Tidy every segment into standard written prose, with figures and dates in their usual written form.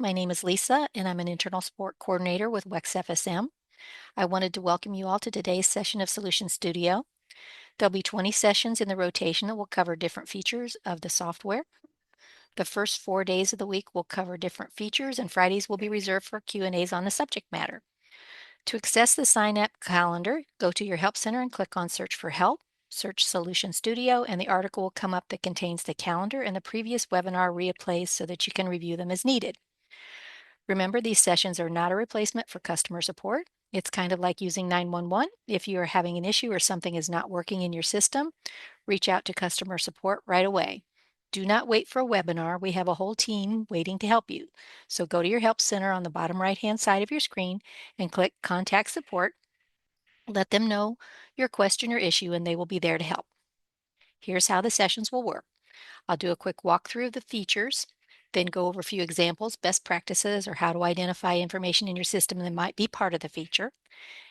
My name is Lisa, and I'm an Internal Support Coordinator with WEX FSM. I wanted to welcome you all to today's session of Solution Studio. There'll be 20 sessions in the rotation that will cover different features of the software. The first 4 days of the week will cover different features, and Fridays will be reserved for Q&As on the subject matter. To access the sign-up calendar, go to your Help Center and click on Search for Help. Search Solution Studio, and the article will come up that contains the calendar and the previous webinar replays so that you can review them as needed. Remember, these sessions are not a replacement for customer support. It's kind of like using 911. If you are having an issue or something is not working in your system, reach out to customer support right away. Do not wait for a webinar. We have a whole team waiting to help you. So go to your Help Center on the bottom right-hand side of your screen and click Contact Support. Let them know your question or issue, and they will be there to help. Here's how the sessions will work. I'll do a quick walkthrough of the features, then go over a few examples, best practices, or how to identify information in your system that might be part of the feature,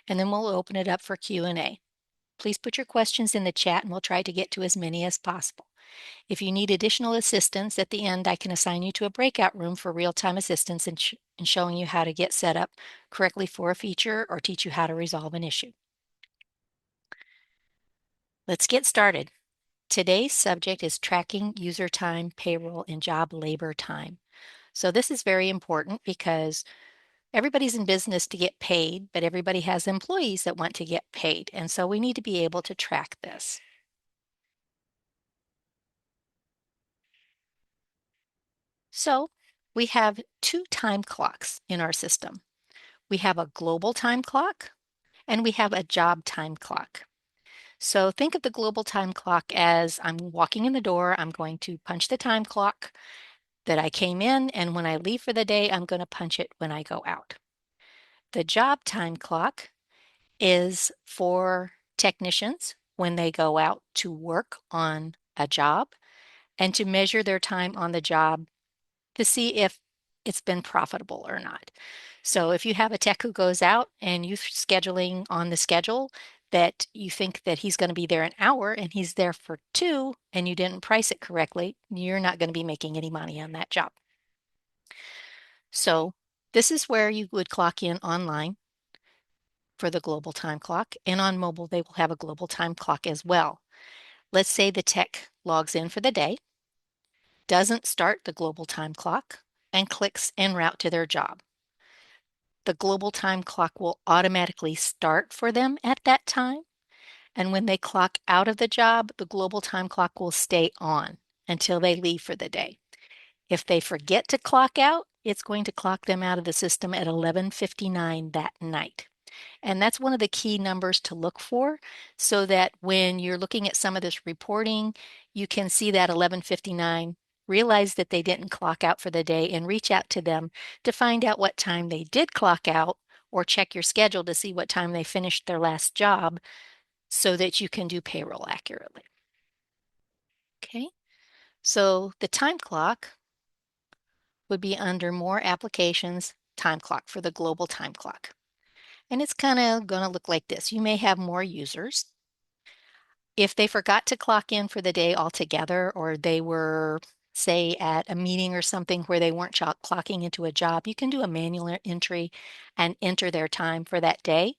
and then we'll open it up for Q&A. Please put your questions in the chat and we'll try to get to as many as possible. If you need additional assistance at the end, I can assign you to a breakout room for real-time assistance in showing you how to get set up correctly for a feature or teach you how to resolve an issue. Let's get started. Today's subject is tracking user time, payroll, and job labor time. So this is very important because everybody's in business to get paid, but everybody has employees that want to get paid. And so we need to be able to track this. So we have two time clocks in our system. We have a global time clock and we have a job time clock. So think of the global time clock as I'm walking in the door, I'm going to punch the time clock that I came in, and when I leave for the day, I'm going to punch it when I go out. The job time clock is for technicians when they go out to work on a job and to measure their time on the job to see if it's been profitable or not. So if you have a tech who goes out and you're scheduling on the schedule that you think that he's going to be there an hour and he's there for 2 and you didn't price it correctly, you're not going to be making any money on that job. So this is where you would clock in online for the global time clock, and on mobile they will have a global time clock as well. Let's say the tech logs in for the day, doesn't start the global time clock, and clicks en route to their job. The global time clock will automatically start for them at that time, and when they clock out of the job, the global time clock will stay on until they leave for the day. If they forget to clock out, it's going to clock them out of the system at 11:59 that night. And that's one of the key numbers to look for so that when you're looking at some of this reporting, you can see that 11:59, realize that they didn't clock out for the day, and reach out to them to find out what time they did clock out, or check your schedule to see what time they finished their last job so that you can do payroll accurately. Okay, so the time clock would be under More Applications, Time Clock for the global time clock. And it's kind of going to look like this. You may have more users. If they forgot to clock in for the day altogether, or they were, say, at a meeting or something where they weren't clocking into a job, you can do a manual entry and enter their time for that day.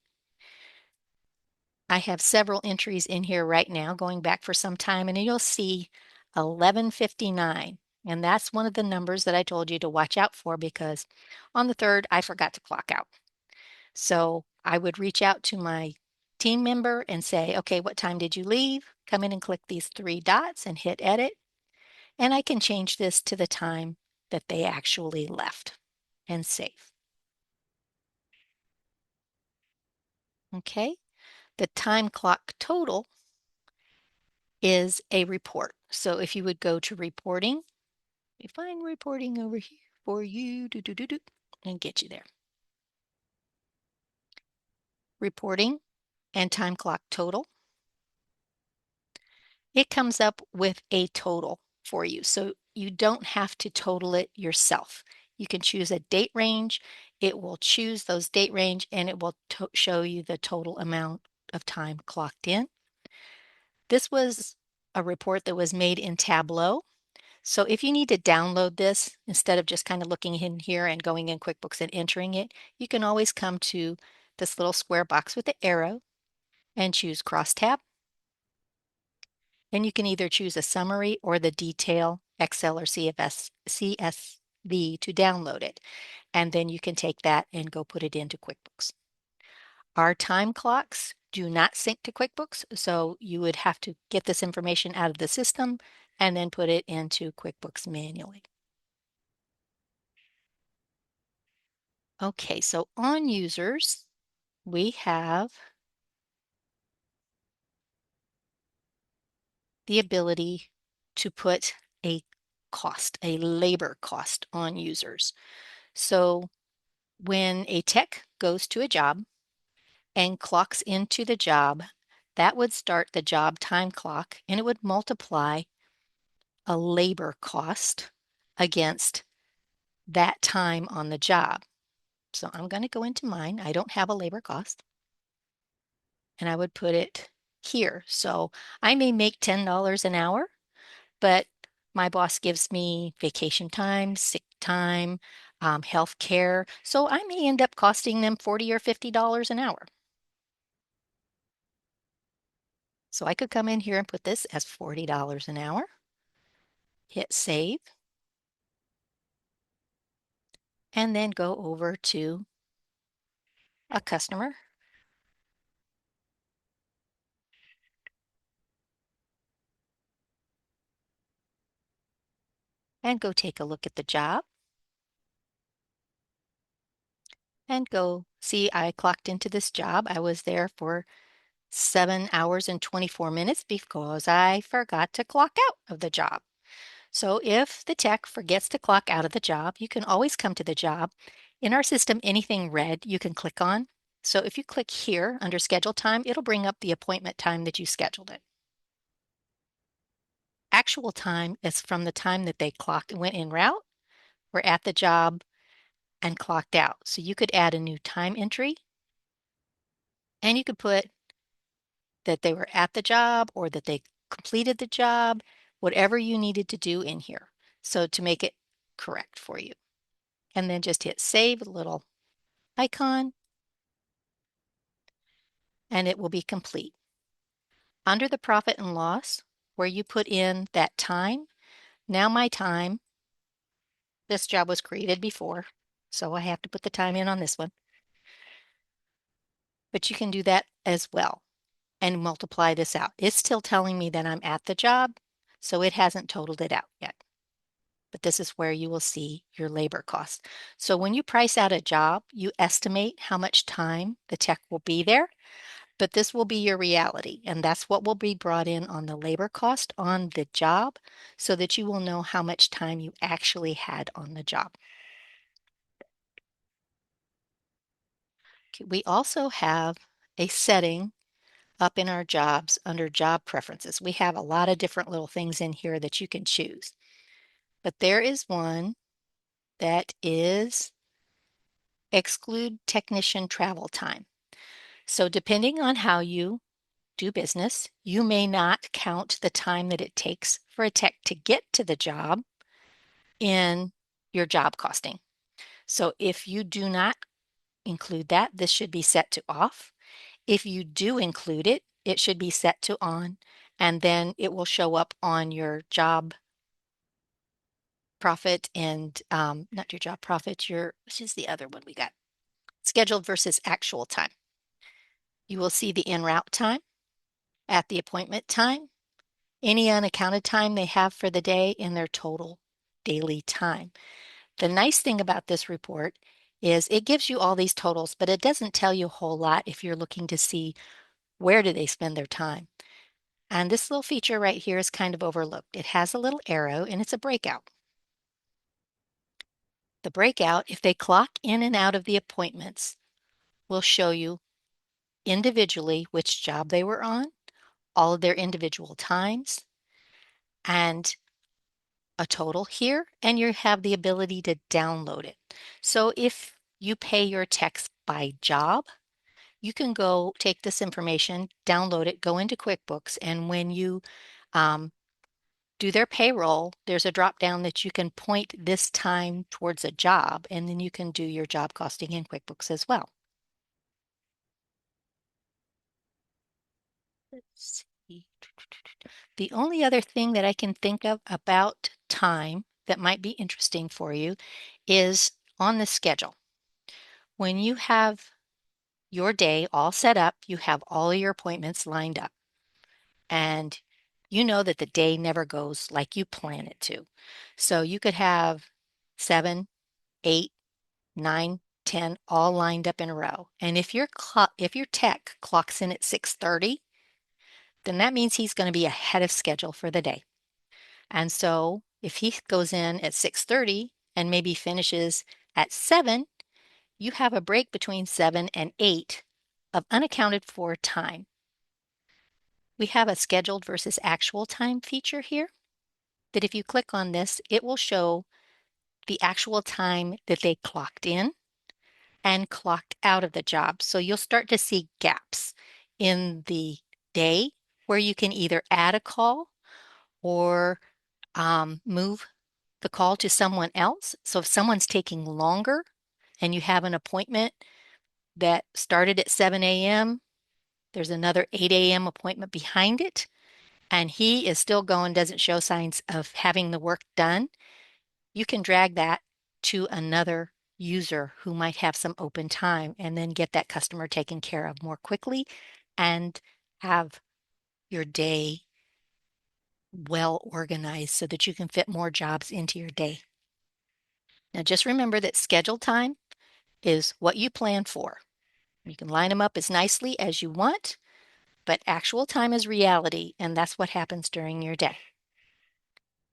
I have several entries in here right now going back for some time, and you'll see 11:59. And that's one of the numbers that I told you to watch out for because on the 3rd, I forgot to clock out. So I would reach out to my team member and say, okay, what time did you leave? Come in and click these 3 dots and hit edit. And I can change this to the time that they actually left and save. Okay, the time clock total is a report. So if you would go to reporting, let me find reporting over here for you, and get you there. Reporting and time clock total. It comes up with a total for you. So you don't have to total it yourself. You can choose a date range. It will choose those date range and it will show you the total amount of time clocked in. This was a report that was made in Tableau. So if you need to download this, instead of just kind of looking in here and going in QuickBooks and entering it, you can always come to this little square box with the arrow and choose Crosstab. And you can either choose a summary or the detail Excel or CSV to download it. And then you can take that and go put it into QuickBooks. Our time clocks do not sync to QuickBooks, so you would have to get this information out of the system and then put it into QuickBooks manually. Okay, so on users, we have the ability to put a cost, a labor cost on users. So when a tech goes to a job and clocks into the job, that would start the job time clock and it would multiply a labor cost against that time on the job. So I'm going to go into mine. I don't have a labor cost and I would put it here. So I may make $10 an hour, but my boss gives me vacation time, sick time, health care. So I may end up costing them $40 or $50 an hour. So I could come in here and put this as $40 an hour, hit save, and then go over to a customer and go take a look at the job and go see I clocked into this job. I was there for 7 hours and 24 minutes because I forgot to clock out of the job. So if the tech forgets to clock out of the job, you can always come to the job. In our system, anything red you can click on. So if you click here under schedule time, it'll bring up the appointment time that you scheduled it. Actual time is from the time that they clocked, went en route, were at the job, and clocked out. So you could add a new time entry and you could put that they were at the job or that they completed the job, whatever you needed to do in here. So to make it correct for you. And then just hit save, a little icon, and it will be complete. Under the profit and loss, where you put in that time, now my time, this job was created before, so I have to put the time in on this one. But you can do that as well and multiply this out. It's still telling me that I'm at the job, so it hasn't totaled it out yet. But this is where you will see your labor cost. So when you price out a job, you estimate how much time the tech will be there, but this will be your reality. And that's what will be brought in on the labor cost on the job so that you will know how much time you actually had on the job. Okay, we also have a setting up in our jobs under job preferences. We have a lot of different little things in here that you can choose. But there is one that is exclude technician travel time. So depending on how you do business, you may not count the time that it takes for a tech to get to the job in your job costing. So if you do not include that, this should be set to off. If you do include it, it should be set to on, and then it will show up on your job profit and not your job profit, which is the other one we got, scheduled versus actual time. You will see the en route time, at the appointment time, any unaccounted time they have for the day, and their total daily time. The nice thing about this report is it gives you all these totals, but it doesn't tell you a whole lot if you're looking to see where do they spend their time. And this little feature right here is kind of overlooked. It has a little arrow and it's a breakout. The breakout, if they clock in and out of the appointments, will show you individually which job they were on, all of their individual times, and a total here, and you have the ability to download it. So if you pay your techs by job, you can go take this information, download it, go into QuickBooks, and when you do their payroll, there's a drop down that you can point this time towards a job, and then you can do your job costing in QuickBooks as well. Let's see. The only other thing that I can think of about time that might be interesting for you is on the schedule. When you have your day all set up, you have all of your appointments lined up, and you know that the day never goes like you plan it to. So you could have 7, 8, 9, 10 all lined up in a row. And if your tech clocks in at 6:30, then that means he's going to be ahead of schedule for the day. And so if he goes in at 6:30 and maybe finishes at 7, you have a break between 7 and 8 of unaccounted for time. We have a scheduled versus actual time feature here that if you click on this, it will show the actual time that they clocked in and clocked out of the job. So you'll start to see gaps in the day where you can either add a call or move the call to someone else. So if someone's taking longer and you have an appointment that started at 7 a.m., there's another 8 a.m. appointment behind it, and he is still going, doesn't show signs of having the work done, you can drag that to another user who might have some open time and then get that customer taken care of more quickly and have your day well organized so that you can fit more jobs into your day. Now, just remember that scheduled time is what you plan for. You can line them up as nicely as you want, but actual time is reality, and that's what happens during your day.